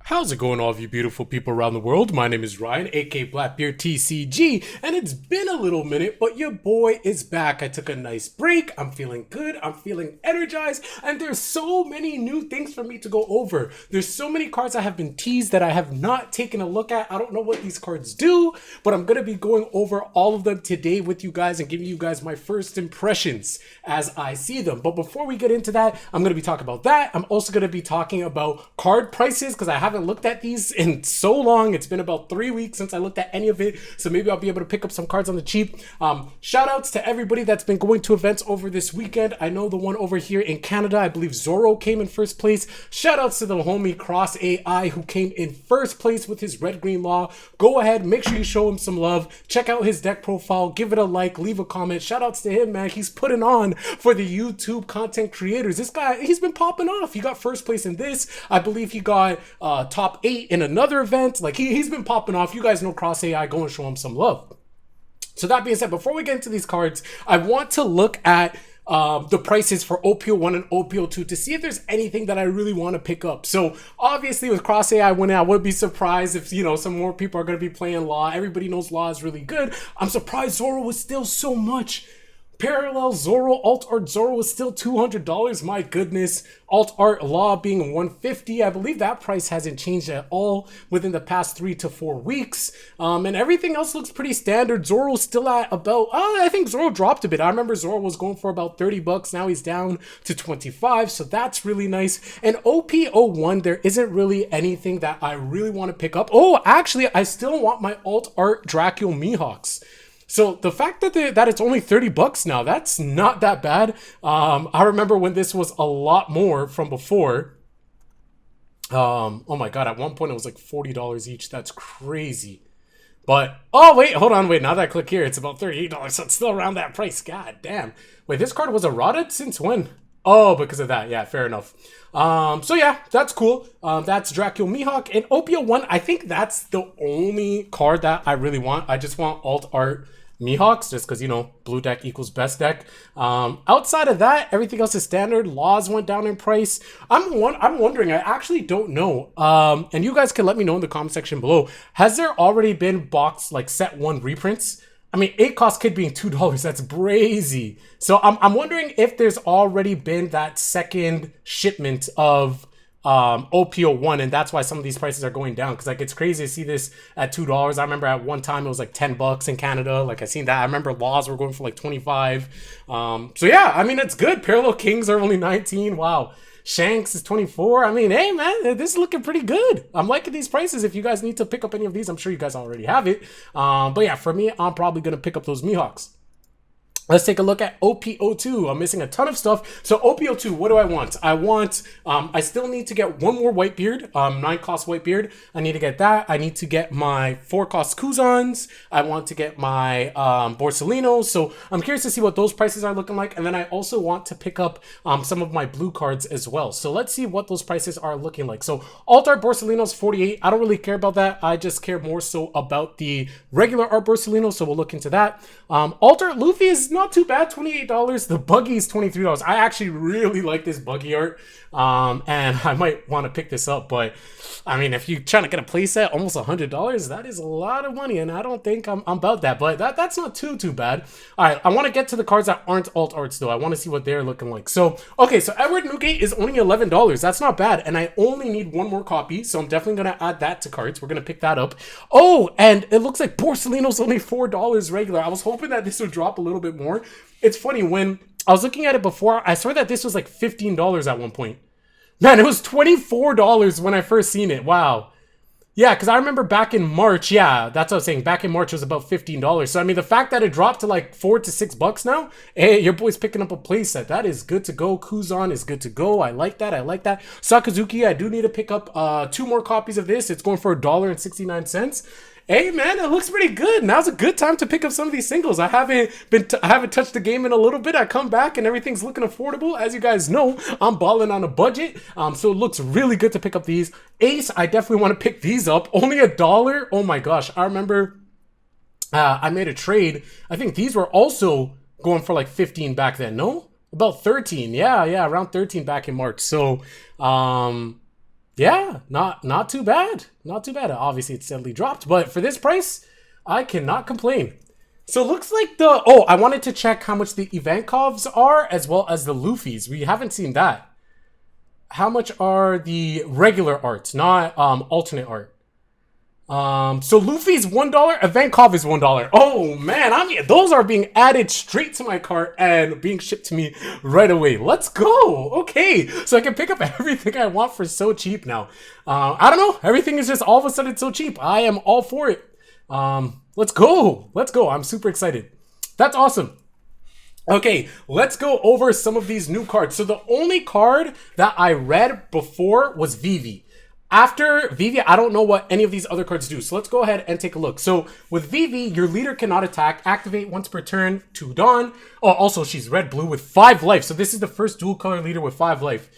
How's it going, all of you beautiful people around the world? My name is Ryan, aka Blackbeard TCG, and it's been a little minute, but your boy is back. I took a nice break. I'm feeling good. I'm feeling energized, and there's so many new things for me to go over. There's so many cards I have been teased that I have not taken a look at. I don't know what these cards do, but I'm going to be going over all of them today with you guys and giving you guys my first impressions as I see them. But before we get into that, I'm going to be talking about that. I'm also going to be talking about card prices because I haven't looked at these in so long. It's been about 3 weeks since I looked at any of it, so maybe I'll be able to pick up some cards on the cheap. Shout outs to everybody that's been going to events over this weekend. I know the one over here in Canada, I believe Zorro came in first place. Shout outs to the homie Cross AI who came in first place with his red green law. Go ahead, make sure you show him some love. Check out his deck profile, give it a like, leave a comment. Shout outs to him, man. He's putting on for the YouTube content creators. This guy, he's been popping off. He got first place in this. I believe he got top 8 in another event. Like he's been popping off. You guys know Cross AI. Go and show him some love. So that being said, before we get into these cards, I want to look at the prices for OPO1 and OPO2 to see if there's anything that I really want to pick up. So obviously with Cross AI winning, I wouldn't be surprised if, you know, some more people are going to be playing Law. Everybody knows Law is really good. I'm surprised Zorro was still so much. Parallel Zorro, Alt Art Zorro was still $200. My goodness. Alt Art Law being $150. I believe that price hasn't changed at all within the past 3 to 4 weeks. And everything else looks pretty standard. Zorro's still at about, I think Zorro dropped a bit. I remember Zorro was going for about 30 bucks. Now he's down to 25. So that's really nice. And OPO1, there isn't really anything that I really want to pick up. Oh, actually, I still want my Alt Art Dracul Mihawks. So the fact that it's only 30 bucks now, that's not that bad. I remember when this was a lot more from before. Oh my God, at one point it was like $40 each. That's crazy. But, oh wait, hold on, wait, now that I click here, it's about $38, so it's still around that price. God damn. Wait, this card was errata since when? Oh, because of that. Yeah, fair enough. So yeah, that's cool. That's Dracul Mihawk. And OPO1, I think that's the only card that I really want. I just want Alt Art Mihawks, just because, you know, blue deck equals best deck. Outside of that, everything else is standard. Laws went down in price. I'm wondering, I actually don't know. And you guys can let me know in the comment section below. Has there already been box, like set 1 reprints? I mean, 8 cost kid being $2, that's brazy. So I'm wondering if there's already been that second shipment of OPO1, and that's why some of these prices are going down, because like it's crazy to see this at $2. I remember at one time it was like 10 bucks in Canada. Like I seen that. I remember Laws were going for like 25. So yeah, I mean, it's good. Parallel Kings are only 19. Wow. Shanks is 24. I mean, hey man, this is looking pretty good. I'm liking these prices. If you guys need to pick up any of these, I'm sure you guys already have it. But yeah, for me, I'm probably gonna pick up those Mihawks. Let's take a look at OPO2. I'm missing a ton of stuff. So OPO2, what do I want? I still need to get one more Whitebeard, 9 cost Whitebeard. I need to get that. I need to get my 4 cost Kuzans. I want to get my Borsalinos. So I'm curious to see what those prices are looking like. And then I also want to pick up some of my blue cards as well. So let's see what those prices are looking like. So Alt Art Borsalinos, 48. I don't really care about that. I just care more so about the regular Art Borsalinos. So we'll look into that. Alt Art Luffy is not too bad, $28. The buggy is $23. I actually really like this buggy art, and I might want to pick this up. But I mean, if you're trying to get a playset, almost $100, that is a lot of money, and I don't think I'm about that. But that's not too bad. All right, I want to get to the cards that aren't alt arts though. I want to see what they're looking like. So okay, so Edward Newgate is only $11. That's not bad, and I only need 1 more copy, so I'm definitely gonna add that to cards. We're gonna pick that up. Oh, and it looks like Borsalino's only $4 regular. I was hoping that this would drop a little bit more. It's funny, when I was looking at it before, I swear that this was like $15 at one point. Man, it was $24 when I first seen it. Wow. Yeah, because I remember back in March, yeah, that's what I was saying. Back in March, it was about $15. So, I mean, the fact that it dropped to like $4 to $6 now, hey, your boy's picking up a playset. That is good to go. Kuzan is good to go. I like that. I like that. Sakazuki, I do need to pick up 2 more copies of this. It's going for $1.69. Hey man, it looks pretty good. Now's a good time to pick up some of these singles. I haven't touched the game in a little bit. I come back and everything's looking affordable. As you guys know, I'm balling on a budget. So it looks really good to pick up these. Ace, I definitely want to pick these up. Only $1. Oh my gosh. I remember I made a trade. I think these were also going for like 15 back then. No? About 13. Yeah, around 13 back in March. So, yeah, not too bad. Not too bad. Obviously, it's steadily dropped, but for this price, I cannot complain. So it looks like the... Oh, I wanted to check how much the Ivankovs are as well as the Luffy's. We haven't seen that. How much are the regular arts, not alternate art? So Luffy's $1, Ivankov is $1. Oh man, those are being added straight to my cart and being shipped to me right away. Let's go. Okay, so I can pick up everything I want for so cheap now. I don't know, everything is just all of a sudden so cheap. I am all for it. Let's go. I'm super excited. That's awesome. Okay, let's go over some of these new cards. So the only card that I read before was Vivi. After Vivi, I don't know what any of these other cards do. So let's go ahead and take a look. So with Vivi, your leader cannot attack. Activate once per turn to Dawn. Oh, also she's red-blue with 5 life. So this is the first dual color leader with 5 life.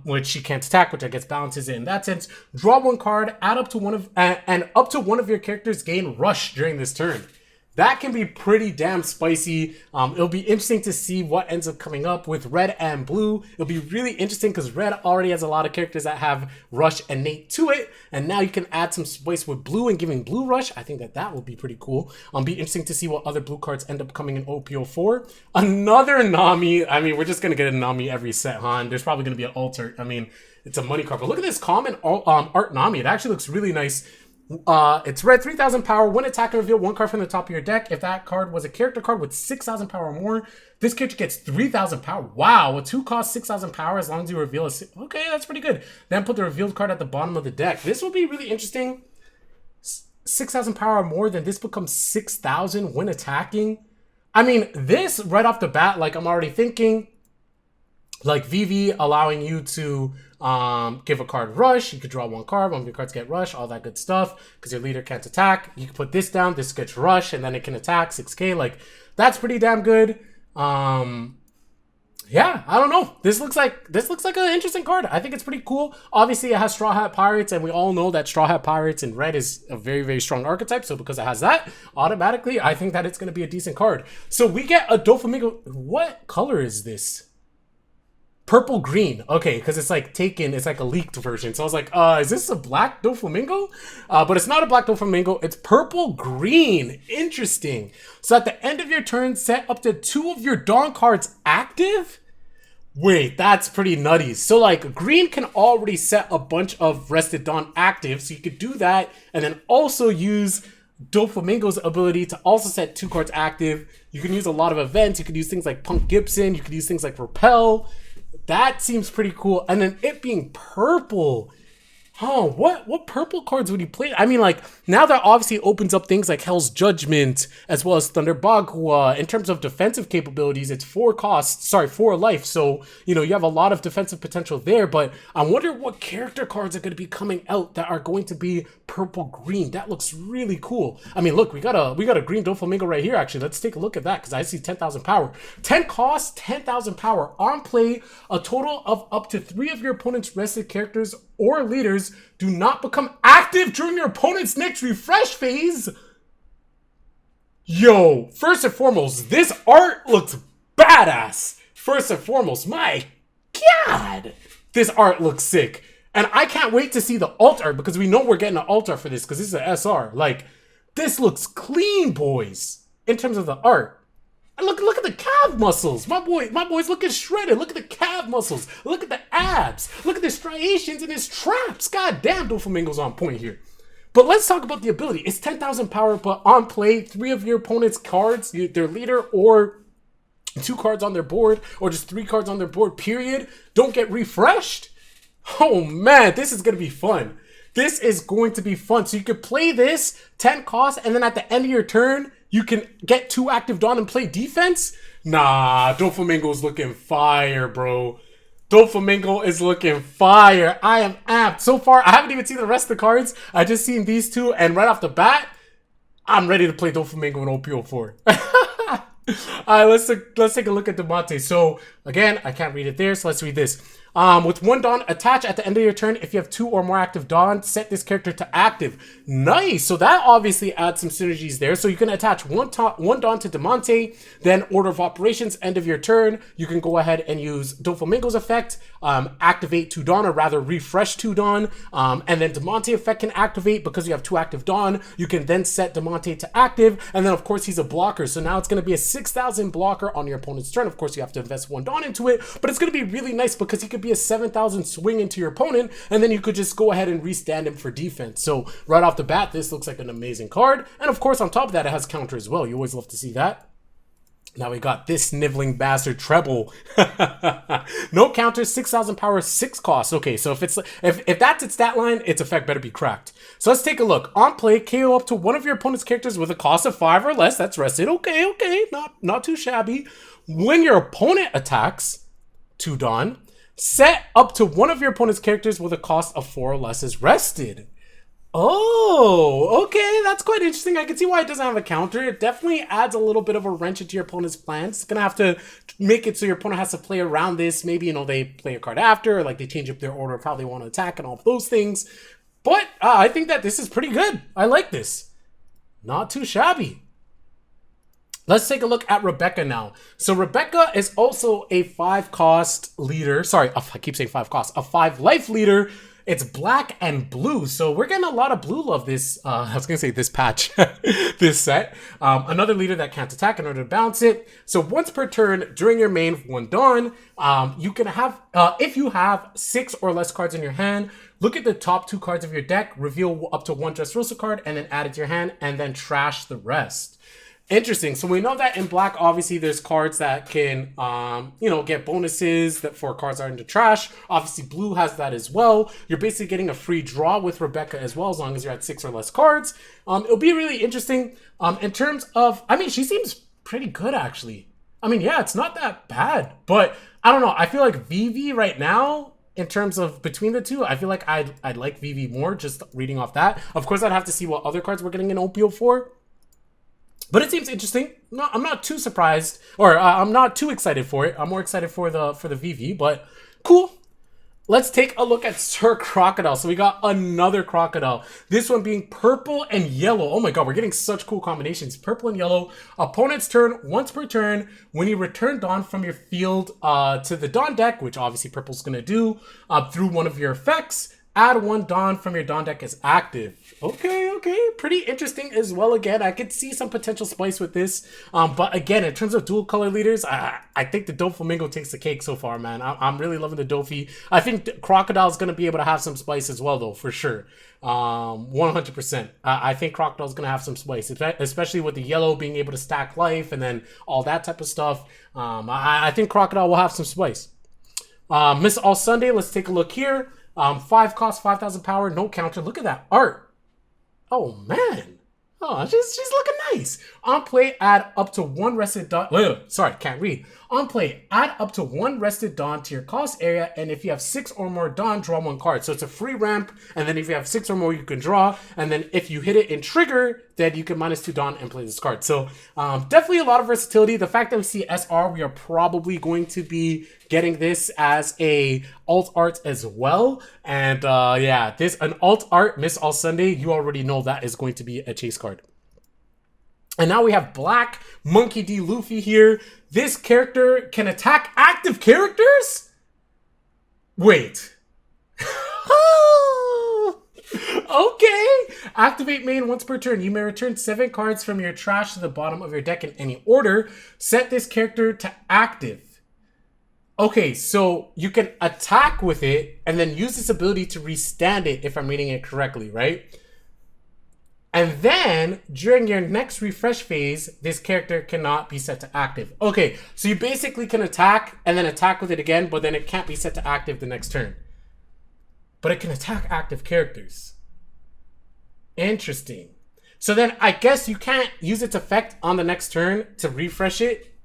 Which she can't attack, which I guess balances it in that sense. Draw 1 card, add up to one of up to one of your characters gain rush during this turn. That can be pretty damn spicy. It'll be interesting to see what ends up coming up with red and blue. It'll be really interesting because red already has a lot of characters that have rush innate to it. And now you can add some spice with blue and giving blue rush. I think that will be pretty cool. Be interesting to see what other blue cards end up coming in OPO4. Another Nami. I mean, we're just going to get a Nami every set, huh? And there's probably going to be an alter. I mean, it's a money card. But look at this common art Nami. It actually looks really nice. It's red, 3,000 power. When attacker reveal 1 card from the top of your deck. If that card was a character card with 6,000 power or more, this character gets 3,000 power. Wow, a 2 cost 6,000 power as long as you reveal a... Okay, that's pretty good. Then put the revealed card at the bottom of the deck. This will be really interesting. 6,000 power or more, then this becomes 6,000 when attacking. I mean, this right off the bat, like I'm already thinking, like Vivi allowing you to give a card rush. You could draw 1 card, 1 of your cards get rush, all that good stuff, because your leader can't attack. You can put this down, this gets rush, and then it can attack 6k. Like, that's pretty damn good. Yeah, I don't know. This looks like an interesting card. I think it's pretty cool. Obviously, it has Straw Hat Pirates, and we all know that Straw Hat Pirates in red is a very, very strong archetype. So because it has that, automatically, I think that it's going to be a decent card. So we get a Doflamingo. What color is this? Purple green. Okay, because it's like it's like a leaked version. So I was like, is this a black Doflamingo? But it's not a black Doflamingo. It's purple green. Interesting. So at the end of your turn, set up to 2 of your Dawn cards active? Wait, that's pretty nutty. So like green can already set a bunch of Rested Dawn active. So you could do that and then also use Doflamingo's ability to also set 2 cards active. You can use a lot of events. You could use things like Punk Gibson. You could use things like Repel. That seems pretty cool. And then it being purple. Oh, what purple cards would he play? I mean, like, now that obviously opens up things like Hell's Judgment, as well as Thunder Bagua. In terms of defensive capabilities, it's 4 life. So, you know, you have a lot of defensive potential there. But I wonder what character cards are going to be coming out that are going to be purple-green. That looks really cool. I mean, look, we got a green Doflamingo right here, actually. Let's take a look at that, because I see 10,000 power. 10 cost, 10,000 power. On play, a total of up to 3 of your opponent's rested characters or leaders do not become active during your opponent's next refresh phase. Yo, first and foremost, this art looks badass. First and foremost, my God, this art looks sick. And I can't wait to see the alt art, because we know we're getting an alt art for this, because this is an SR. Like, this looks clean, boys, in terms of the art. And look at the calf muscles. My boy's looking shredded. Look at the calf muscles. Look at the abs. Look at the striations and his traps. God damn, Doflamingo's on point here. But let's talk about the ability. It's 10,000 power, but on play, 3 of your opponent's cards, their leader, or 2 cards on their board, or just 3 cards on their board, period, don't get refreshed. Oh man, this is going to be fun. This is going to be fun. So you could play this, 10 cost, and then at the end of your turn, you can get 2 active Dawn and play defense? Nah, Doflamingo's looking fire, bro. Doflamingo is looking fire. I am amped. So far, I haven't even seen the rest of the cards. I just seen these 2, and right off the bat, I'm ready to play Doflamingo in OPO4. All right, let's take a look at Demante. So, again, I can't read it there, so let's read this. With 1 Dawn, attach at the end of your turn. If you have 2 or more active Dawn, set this character to active. Nice. So that obviously adds some synergies there. So you can attach 1 Dawn to Damonte, then order of operations, end of your turn. You can go ahead and use Doflamingo's effect, activate 2 Dawn, or rather refresh 2 Dawn. And then Damonte effect can activate because you have 2 active Dawn. You can then set Damonte to active. And then of course he's a blocker. So now it's going to be a 6,000 blocker on your opponent's turn. Of course you have to invest 1 Dawn into it, but it's going to be really nice because he could be a 7,000 swing into your opponent, and then you could just go ahead and restand him for defense. So right off the bat, this looks like an amazing card. And of course, on top of that, it has counter as well. You always love to see that. Now we got this sniveling bastard treble. No counter, 6,000 power, 6 cost. Okay, so if that's its stat line, its effect better be cracked. So let's take a look. On play, KO up to one of your opponent's characters with a cost of 5 or less. That's rested. Okay, not too shabby. When your opponent attacks, 2 Dawn, set up to one of your opponent's characters with a cost of 4 or less is rested. Oh, okay, that's quite interesting. I can see why it doesn't have a counter. It definitely adds a little bit of a wrench into your opponent's plans. It's gonna have to make it so your opponent has to play around this. Maybe, you know, they play a card after, or like they change up their order of how they want to attack and all of those things. But I think that this is pretty good. I like this. Not too shabby. Let's take a look at Rebecca now. So Rebecca is also a 5 cost leader. Sorry, I keep saying 5 cost. A 5 life leader. It's black and blue, so we're getting a lot of blue love this, I was gonna say this patch, this set. Another leader that can't attack in order to balance it. So once per turn during your main 1 Dawn, you can have, if you have 6 or less cards in your hand, look at the top 2 cards of your deck, reveal up to 1 Dressrosa card, and then add it to your hand, and then trash the rest. Interesting. So we know that in black, obviously, there's cards that can, you know, get bonuses that for cards that are into trash. Obviously, blue has that as well. You're basically getting a free draw with Rebecca as well, as long as you're at 6 or less cards. It'll be really interesting. In terms of, I mean, she seems pretty good, actually. I mean, yeah, it's not that bad, but I don't know. I feel like Vivi right now, in terms of between the two, I feel like I'd like Vivi more, just reading off that. Of course, I'd have to see what other cards we're getting an Opio for. But it seems interesting. No, I'm not too surprised, or I'm not too excited for it. I'm more excited for the VV, but cool. Let's take a look at Sir Crocodile. So we got another Crocodile. This one being purple and yellow. Oh my god, we're getting such cool combinations. Purple and yellow. Opponent's turn, once per turn. When you return Dawn from your field to the Dawn deck, which obviously purple's going to do, through one of your effects, add 1 Dawn from your Dawn deck as active. Okay, pretty interesting as well. Again, I could see some potential spice with this. But again, in terms of dual color leaders, I think the Doflamingo takes the cake so far, man. I'm really loving the Dofi. I think Crocodile's going to be able to have some spice as well, though, for sure. 100%. I think Crocodile's going to have some spice, especially with the yellow being able to stack life and then all that type of stuff. I think Crocodile will have some spice. Miss All Sunday, let's take a look here. 5 cost, 5,000 power, no counter. Look at that art. Oh, man. Oh, she's looking nice. On play, add up to 1 rested Dawn. Sorry, can't read. On play, add up to 1 rested Dawn to your cost area, and if you have 6 or more Dawn, draw 1 card. So it's a free ramp, and then if you have 6 or more, you can draw, and then if you hit it in trigger, then you can -2 Dawn and play this card. So definitely a lot of versatility. The fact that we see SR, we are probably going to be getting this as a alt art as well. And yeah, an alt art, Miss All Sunday, you already know that is going to be a chase card. And now we have Black Monkey D. Luffy here. This character can attack active characters? Wait. Okay. Activate main once per turn. You may return 7 cards from your trash to the bottom of your deck in any order. Set this character to active. Okay, so you can attack with it and then use this ability to restand it, if I'm reading it correctly, right? And then, during your next refresh phase, this character cannot be set to active. Okay, so you basically can attack and then attack with it again, but then it can't be set to active the next turn. But it can attack active characters. Interesting. So then, I guess you can't use its effect on the next turn to refresh it,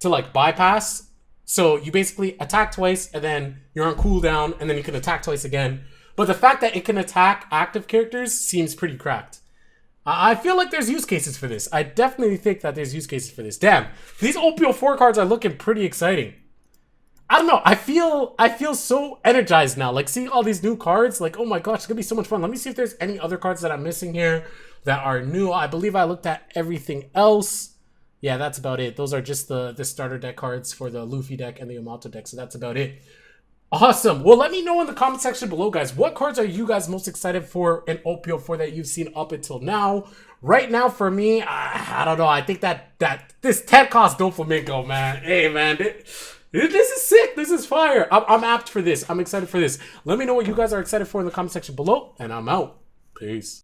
to like bypass. So you basically attack twice, and then you're on cooldown, and then you can attack twice again. But the fact that it can attack active characters seems pretty cracked. I feel like there's use cases for this. I definitely think that there's use cases for this. Damn, these OPO4 cards are looking pretty exciting. I don't know. I feel so energized now. Like seeing all these new cards, like, oh my gosh, it's gonna be so much fun. Let me see if there's any other cards that I'm missing here that are new. I believe I looked at everything else. Yeah, that's about it. Those are just the starter deck cards for the Luffy deck and the Yamato deck. So that's about it. Awesome. Well, let me know in the comment section below, guys. What cards are you guys most excited for in OPO4 that you've seen up until now? Right now, for me, I don't know. I think that this 10 cost Doflamingo, man. Hey, man. This is sick. This is fire. I'm apt for this. I'm excited for this. Let me know what you guys are excited for in the comment section below, and I'm out. Peace.